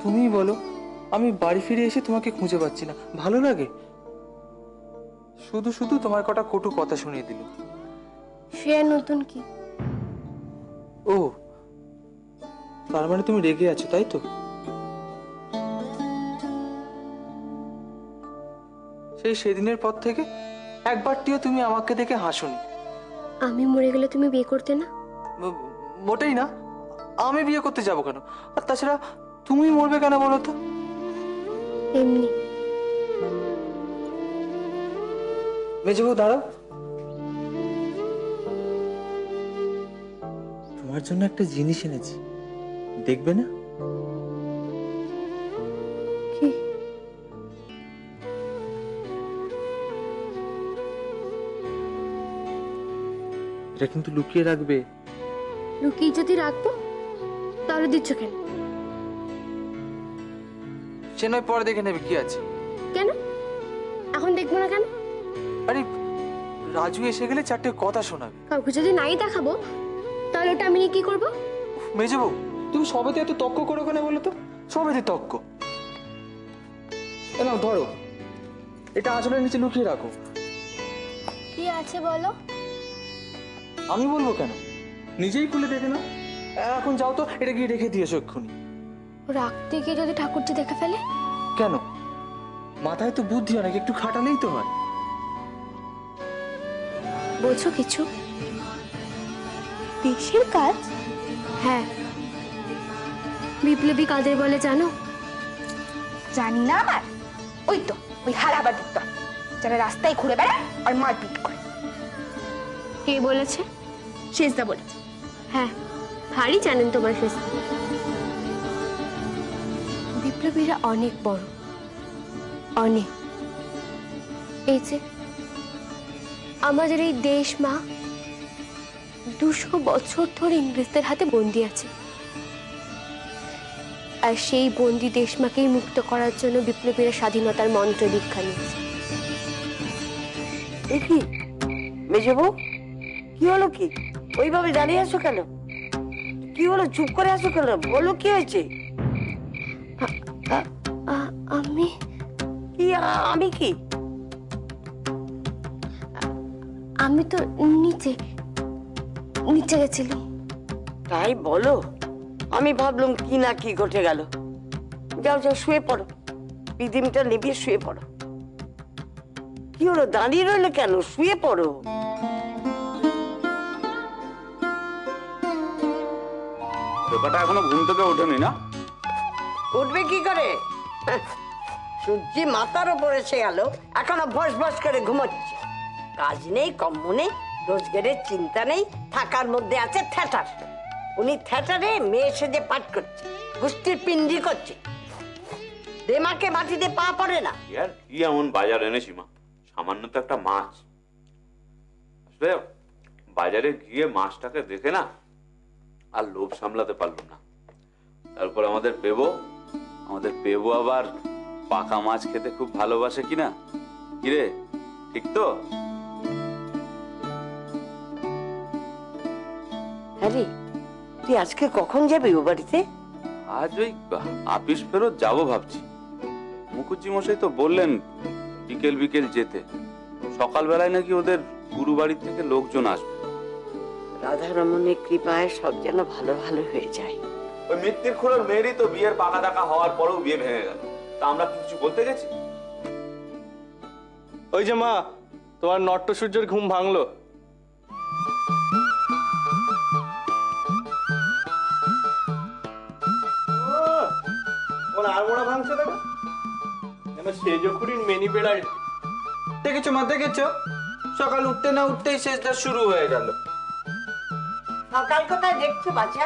তুমি বলো, আমি বাড়ি ফিরে এসে তোমাকে খুঁজে পাচ্ছি না, ভালো লাগে? শুধু শুধু তোমার কটা কটু কথা শুনিয়ে দিল। সে নতুন কি? ও, তার মানে তুমি রেগে আছো, তাই তো? সেই সেদিনের পর থেকে একবারটিও তুমি আমাকে দেখে হাসোনি। আমি মরে গেলে তুমি বিয়ে করতে না? মোটেই না, আমি বিয়ে করতে যাবো কেন? আর তাছাড়া তুমি মরবে কেন বলো তো? এমনি। মেজবউ দাঁড়াও, তোমার জন্য একটা জিনিস এনেছি, দেখবে না? কি? এটা কিন্তু লুকিয়ে রাখবে। লুকিয়ে যদি রাখবো তাহলে দিচ্ছ কেন? সে নয় পরে দেখে নেবে, কি আছে? কেন এখন দেখবো না কেন? আরে রাজু এসে গেলে চারটে কথা শোনাবে। কাউকে যদি নাই দেখাবো তাহলে ওটা আমি নিয়ে কি করবো? মেজবউ, তুমি সবেতে এত তক্ক করো কেন বলো তো? সবেতে তক্ক। নাও ধরো, এটা আঁচলের নিচে লুকিয়ে রাখো। কি আছে বলো? আমি বলবো কেন, নিজেই খুলে দেখে না। এখন যাও তো, এটা গিয়ে রেখে দিয়েছো এক্ষুনি। রাখতে গিয়ে যদি ঠাকুরজি দেখে ফেলে? কেন, মাথায় তো বুদ্ধি অনেক, একটু খাটালেই তো হয়। বোঝো কিছু? দেশের কাজ? হ্যাঁ। বিপ্লবী কাদের বলে জানো? জানি না আবার। ওই তো ওই হারাবাদের দল, যারা রাস্তায় ঘুরে বেড়ায় আর মারপিট করে। কে বলেছে? শেষদা বলেছে। হ্যাঁ, ভারী জানেন তোমার শেষ। বিপ্লবীরা অনেক বড়, অনেক। এই যে আমাদের এই দেশ মা 200 বছর ধরে ইংরেজদের হাতে বন্দী আছে, আর সেই বন্দী দেশমাকেই মুক্ত করার জন্য বিপ্লবীরা স্বাধীনতার মন্ত্র দীক্ষা নিয়েছে। কি মেজবউ, কি হলো? কি ওইভাবে দাঁড়িয়ে আছো কেন? কি হলো, চুপ করে আছো কেন? বলো কি হয়েছে? আমি কি আমি কি? আমি তো নিচে নিচে গেছিলাম। তাই বলো? আমি ভাবলাম কি না কি ঘটে গেল। যাও যাও, শুয়ে পড়ো, পিদিমটা নিবিয়ে শুয়ে পড়ো। কি হলো, দাঁড়িয়ে রইলে কেন? শুয়ে পড়ো। টোকাটা এখনো ঘুম থেকে ওঠেনি না? উঠবে কি করে? সূর্যি মাথার ওপর এসে গেল, এখনো ভস ভস করে ঘুমাচ্ছে। কাজ নেই, কম্ম নেই, রোজগারের চিন্তা নেই, থাকার মধ্যে আছে থ্যাটার। উনি থ্যাটারে মেয়ে সেজে পাঠ করছে, গোষ্ঠীর পিন্ডি করছে। দেমাকে মাটিতে পা পড়ে না। ইয়ার কি এমন বাজার এনেছি মা? সামান্য তো একটা মাছ। আসলে বাজারে গিয়ে মাছটাকে দেখে না আর লোভ সামলাতে পারলাম না। তারপর আমাদের পেবো আবার পাকা মাছ খেতে খুব ভালোবাসে কিনা, কিরে ঠিক তো? আরে তুই আজকে কখন যাবি ও বাড়িতে? আজ ওই আপিস ফেরত যাবো ভাবছি। মুখুজ্জি মশাই তো বললেন বিকেল বিকেল যেতে। সকালবেলায় নাকি ওদের গুরু বাড়ির থেকে লোকজন আসবে। রাধারমণের কৃপায় সব যেন ভালো ভালো হয়ে যায়। ওই মৃত্যুর খুঁড়োর মেয়েরই তো বিয়ের পাকা টাকা হওয়ার পরেও বিয়ে ভেঙে গেল, তা আমরা কিছু বলতে গেছি? ওই যে মা, তোমার নট্ট সূর্যের ঘুম ভাঙলো। আড়মোড়া ভাঙছে দেখো, সেজখুরির মেনি বেড়ায়। দেখেছো মা, দেখেছো? সকাল উঠতে না উঠতেই শেষটা শুরু হয়ে গেল। সকাল কোথায় দেখছো বাচ্চা?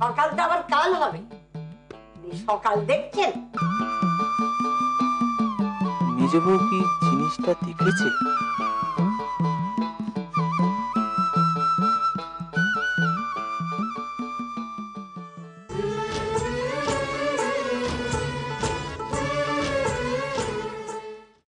সকালটা আবার কাল হবে। সকাল দেখছেন? মেজবউ কি জিনিসটা দেখেছে?